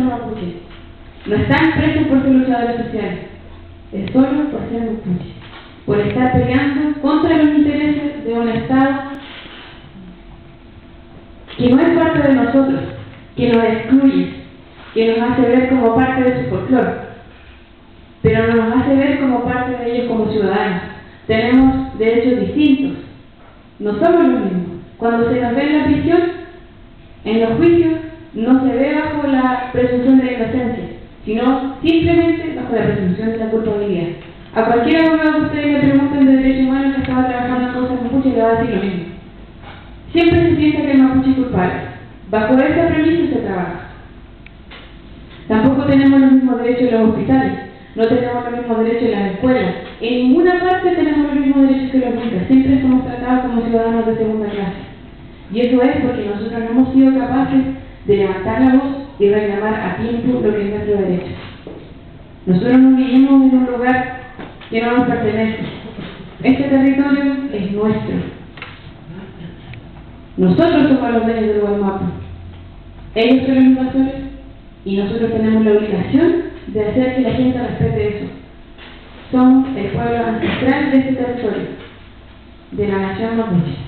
son mapuches. No están presos por ser luchadores sociales, es solo por ser mapuches, por estar peleando contra los intereses de un Estado que no es parte de nosotros, que nos excluye, que nos hace ver como parte de su folclore, pero no nos hace ver como parte de ellos como ciudadanos. Tenemos derechos distintos, no somos los mismos. Cuando se nos ve en la prisión, en los juicios, no se ve bajo la presunción de la inocencia, sino simplemente bajo la presunción de la culpabilidad. A cualquier abogado que ustedes le pregunten de derechos humanos que estaba trabajando en cosas mapuche, le va a decir lo mismo. Siempre se piensa que el mapuche es culpable. Bajo esa premisa se trabaja. Tampoco tenemos los mismos derechos en los hospitales, no tenemos los mismos derechos en las escuelas. En ninguna parte tenemos los mismos derechos que los micas. Siempre somos tratados como ciudadanos de segunda clase. Y eso es porque nosotros no hemos sido capaces de levantar la voz y reclamar a tiempo lo que es nuestro derecho. Nosotros no vivimos en un lugar que no nos pertenece. Este territorio es nuestro. Nosotros somos los dueños del Guaymapu. Ellos son los invasores y nosotros tenemos la obligación de hacer que la gente respete eso. Somos el pueblo ancestral de este territorio, de la nación mapuche.